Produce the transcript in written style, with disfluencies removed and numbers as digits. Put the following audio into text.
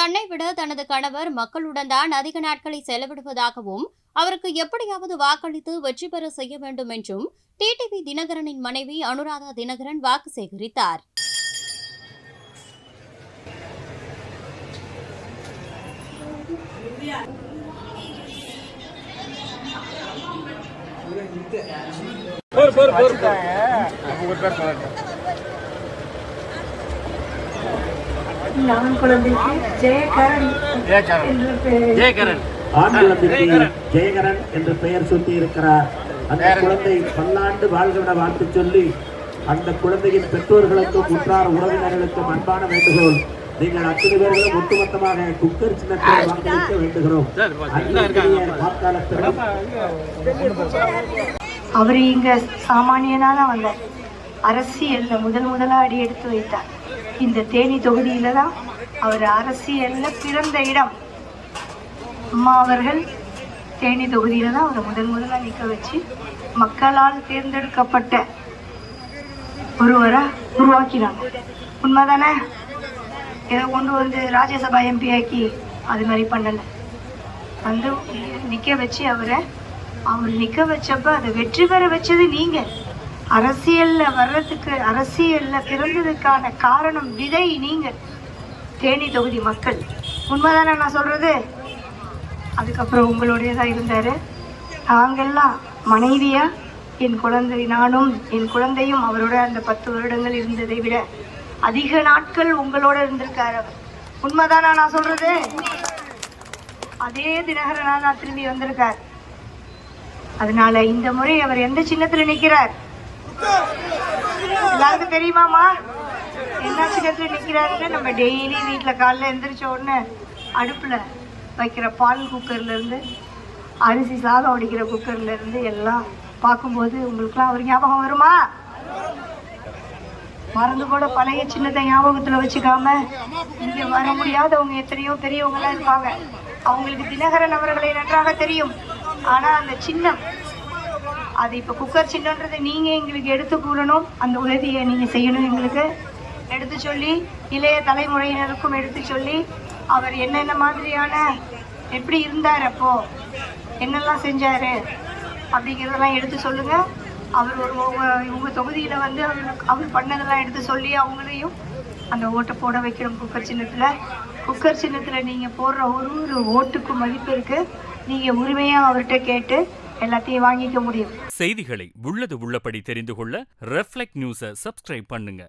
தன்னை விட தனது கணவர் மக்களுடன் தான் அதிக நாட்களை செலவிடுவதாகவும் அவருக்கு எப்படியாவது வாக்களித்து வெற்றி பெற செய்ய வேண்டும் என்றும் டிடிவி தினகரனின் மனைவி அனுராதா தினகரன் வாக்கு சேகரித்தார். ஆண் குழந்தைக்கு ஜெயகரன் என்று பெயர் சூட்டி இருக்கிறார். அந்த குழந்தை பல்லாண்டு வாழ்கிற வாழ்த்து சொல்லி அந்த குழந்தையின் பெற்றோர்களுக்கும் உற்றார் உறவினர்களுக்கும் அன்பான வேண்டுகோள், நீங்கள் அத்தனை பேர்களும் ஒட்டுமொத்தமாக குக்கர் சின்னத்தை வாக்களிக்க வேண்டுகிறோம். அவர் இங்க சாமானியனாக வந்தார். அரசியல்ல முதலா அடி எடுத்து வைத்தார். இந்த தேனி தொகுதியில தான் அவர் அரசியல்ல பிறந்த இடம். அம்மா அவர்கள் தேனி தொகுதியில தான் அவரை முதலா நிற்க வச்சு மக்களால் தேர்ந்தெடுக்கப்பட்ட ஒருவரை உருவாக்கினாங்க. உண்மைதானே? ஏதோ கொண்டு வந்து ராஜ்யசபா எம்பி ஆக்கி அது மாதிரி பண்ணலை. வந்து நிற்க வச்சு அவர் நிற்க வச்சப்ப அதை வெற்றி பெற வச்சது நீங்க. அரசியல்ல வர்றதுக்கு, அரசியல்ல பிறந்ததுக்கான காரணம் விதை நீங்க, தேனி தொகுதி மக்கள். உண்மைதானே நான் சொல்றது? அதுக்கப்புறம் உங்களுடையதான் இருந்தாரு. நாங்கெல்லாம் மனைவியா நானும் என் குழந்தையும் அவரோட அந்த 10 வருடங்கள் இருந்ததை விட அதிக நாட்கள் உங்களோட இருந்திருக்காரு அவர். உண்மைதானா நான் சொல்றது? அதே தினகரனா நான் திரும்பி வந்திருக்கார். அதனால இந்த முறை அவர் எந்த சின்னத்துல நிக்கிறார் எல்லாருக்கும் தெரியுமாமா? என்ன சின்னத்துல நிக்கிறாருன்னு நம்ம டெய்லி வீட்டுல காலைல எந்திரிச்ச உடனே அடுப்புல வைக்கிற பால் குக்கர்ல இருந்து அரிசி சாதம் வடிக்கிற குக்கர்ல இருந்து எல்லாம் பார்க்கும்போது உங்களுக்குலாம் ஒரு ஞாபகம் வருமா? மறந்து கூட பழைய சின்னத்தை ஞாபகத்துல வச்சுக்காம இங்க வர முடியாதவங்க எத்தனையோ பெரியவங்க எல்லாம் இருப்பாங்க. அவங்களுக்கு தினகரன் அவர்களை நன்றாக தெரியும். ஆனா அந்த சின்னம், அது இப்ப குக்கர் சின்னன்றது நீங்க எங்களுக்கு எடுத்து கூறணும். அந்த உதவியை நீங்க செய்யணும், எங்களுக்கு எடுத்து சொல்லி இளைய தலைமுறையினருக்கும் எடுத்து சொல்லி அவர் என்னென்ன மாதிரியான எப்படி இருந்தார், அப்போ என்னெல்லாம் செஞ்சாரு அப்படிங்கிறதெல்லாம் எடுத்து சொல்லுங்க. அவர் உங்க தொகுதியில வந்து அவர் பண்ணதெல்லாம் எடுத்து சொல்லி அவங்களையும் அந்த ஓட்டை போட வைக்கணும். குக்கர் சின்னத்துல நீங்க போடுற ஒரு ஓட்டுக்கும் மதிப்பு இருக்கு. நீங்க உரிமையா அவர்கிட்ட கேட்டு எல்லாத்தையும் வாங்கிக்க முடியும். செய்திகளை உள்ளது உள்ளபடி தெரிந்து கொள்ள ரெஃப்ளெக்ட் நியூஸை சப்ஸ்கிரைப் பண்ணுங்க.